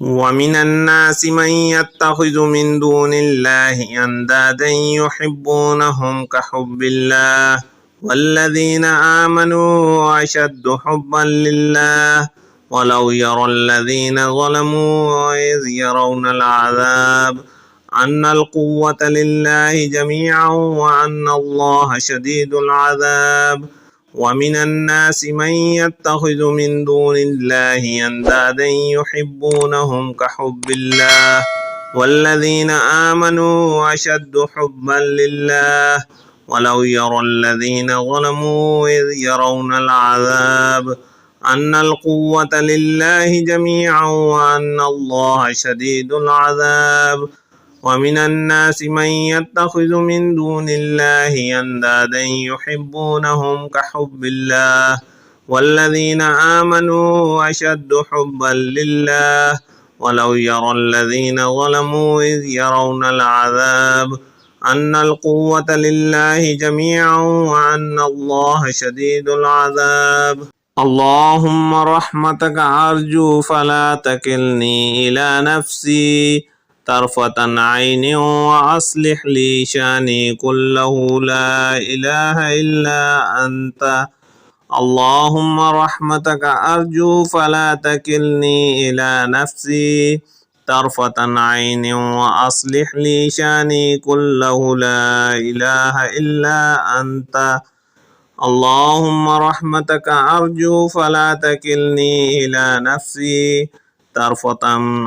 ومن الناس من يتخذ من دون الله أندادا يحبونهم كحب الله والذين آمنوا أشد حبا لله ولو يرى الذين ظلموا إذ يرون العذاب أن القوة لله جميعا وأن الله شديد العذاب ومن الناس من يتخذ من دون الله أندادا يحبونهم كحب الله والذين آمنوا أشد حبا لله ولو يرى الذين ظلموا إذ يرون العذاب أن القوة لله جميعا وأن الله شديد العذاب ومن الناس من يتخذ من دون الله أندادا يحبونهم كحب الله والذين آمنوا أشد حبا لله ولو يرى الذين ظلموا إذ يرون العذاب أن القوة لله جميعا وأن الله شديد العذاب اللهم رحمتك أرجو فلا تكلني إلى نفسي طرفة عين وأصلح لي شاني كله لا إله إلا أنت اللهم رحمتك أرجو فلا تكلني إلى نفسي طرفة عين وأصلح لي شاني كله لا إله إلا أنت اللهم رحمتك أرجو فلا تكلني إلى نفسي طرفة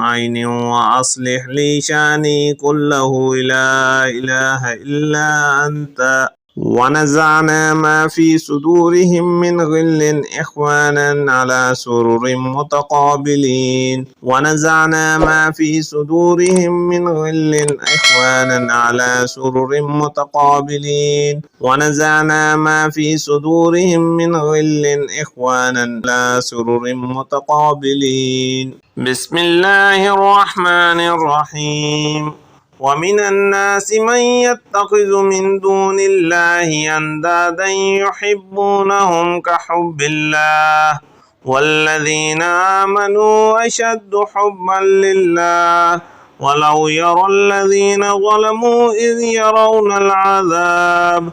عين وأصلح لي شاني كله لا إله إلا أنت ونزعنا ما في صدورهم من غل إخوانا على سرر متقابلين ونزعنا ما في صدورهم من غل إخوانا على سرر متقابلين ونزعنا ما في صدورهم من غل إخوانا على سرر متقابلين بسم الله الرحمن الرحيم ومن الناس من يتخذ من دون الله أندادا يحبونهم كحب الله والذين آمنوا أشد حبا لله ولو يرى الذين ظلموا إذ يرون العذاب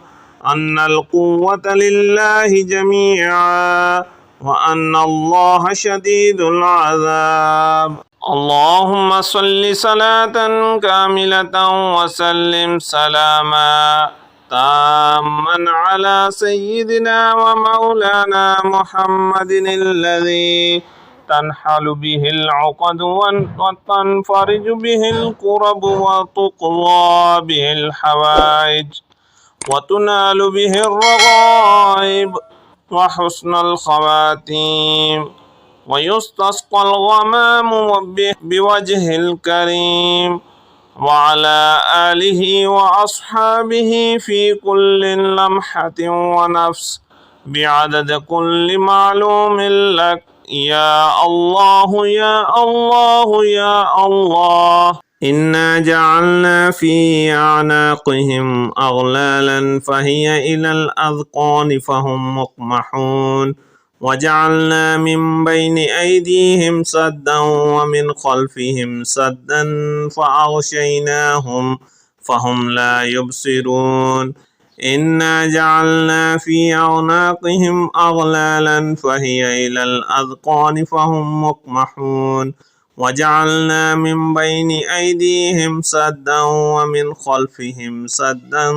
أن القوة لله جميعا وأن الله شديد العذاب اللهم صل صلاة كاملة وسلم سلاما تاما على سيدنا ومولانا محمد الذي تنحل به العقد وتنفرج به الكرب وتقضى به الحوائج وتنال به الرغائب وحسن الخواتيم ويستسقى الغمام بوجه الكريم وعلى آله وأصحابه في كل لمحة ونفس بعدد كل معلوم لك يا الله يا الله يا الله إنا جعلنا في أعناقهم أغلالا فهي إلى الأذقان فهم مقمحون وجعلنا من بين أيديهم سدا ومن خلفهم سدا فأغشيناهم فهم لا يبصرون إنا جعلنا في أعناقهم أغلالا فهي إلى الأذقان فهم مقمحون وجعلنا من بين أيديهم سدا ومن خلفهم سدا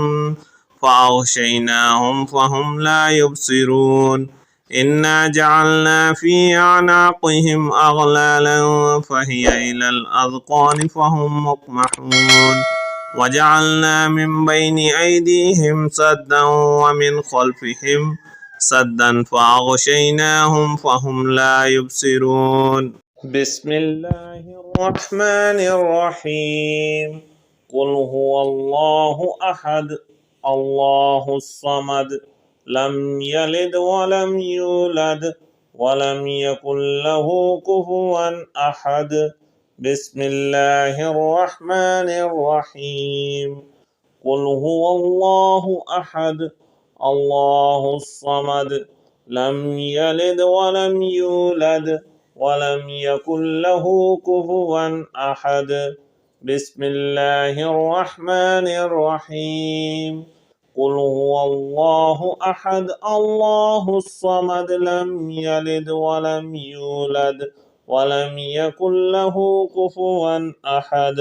فأغشيناهم فهم لا يبصرون إنا جعلنا في أعناقهم أغلالا فهي إلى الأذقان فهم مقمحون وجعلنا من بين أيديهم سدا ومن خلفهم سدا فأغشيناهم فهم لا يبصرون بسم الله الرحمن الرحيم قل هو الله أحد الله الصمد لم يلد ولم يولد ولم يكن له كفوا أحد بسم الله الرحمن الرحيم قل هو الله أحد الله الصمد لم يلد ولم يولد ولم يكن له كفوا أحد. بسم الله الرحمن الرحيم. قل هو الله أحد الله الصمد لم يلد ولم يولد ولم يكن له كفوا أحد.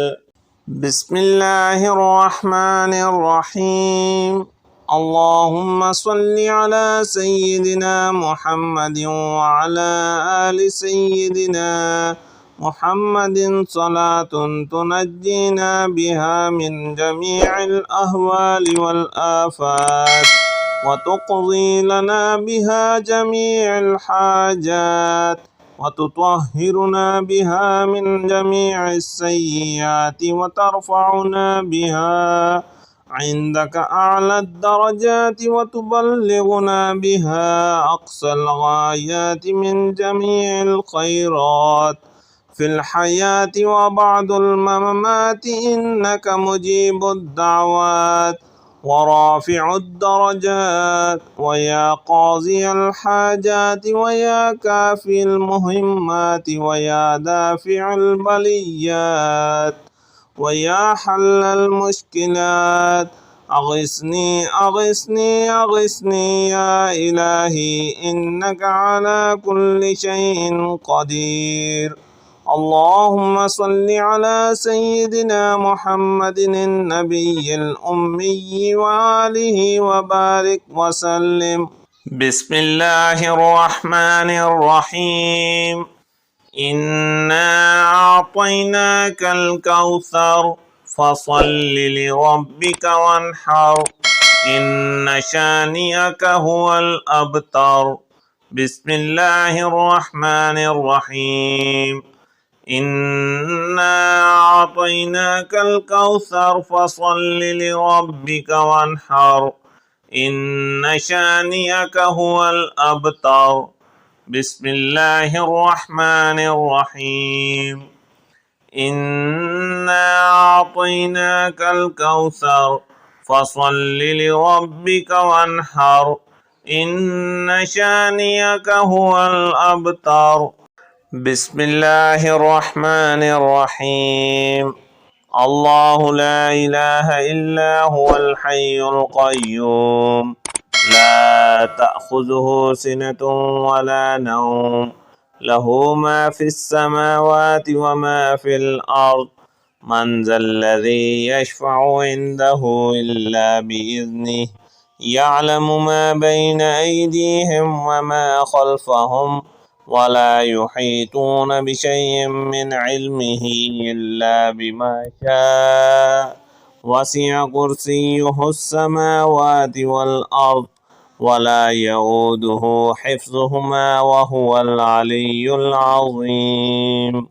بسم الله الرحمن الرحيم. اللهم صل على سيدنا محمد وعلى آل سيدنا محمد صلاة تنجينا بها من جميع الأهوال والآفات وتقضي لنا بها جميع الحاجات وتطهرنا بها من جميع السيئات وترفعنا بها عندك أعلى الدرجات وتبلغنا بها أقصى الغايات من جميع الخيرات في الحياة وبعد الممات إنك مجيب الدعوات ورافع الدرجات ويا قاضي الحاجات ويا كافي المهمات ويا دافع البليات ويا حل المشكلات. أغثني أغثني أغثني يا إلهي إنك على كل شيء قدير. اللهم صل على سيدنا محمد النبي الأمي وآله وبارك وسلم. بسم الله الرحمن الرحيم. إنا أعطيناك الكوثر فصل لربك وانحر إن شانئك هو الأبتر. بسم الله الرحمن الرحيم. إنا أعطيناك الكوثر فصل لربك وانحر إن شانئك هو الأبتر. بسم الله الرحمن الرحيم. إنا أعطيناك الكوثر فصل لربك وانحر إن شانئك هو الأبتر. بسم الله الرحمن الرحيم. الله لا إله إلا هو الحي القيوم لا تأخذه سنة ولا نوم له ما في السماوات وما في الأرض من ذا الذي يشفع عنده إلا بإذنه يعلم ما بين أيديهم وما خلفهم ولا يحيطون بشيء من علمه إلا بما شاء وسع كرسيه السماوات والأرض ولا يؤوده حفظهما وهو العلي العظيم.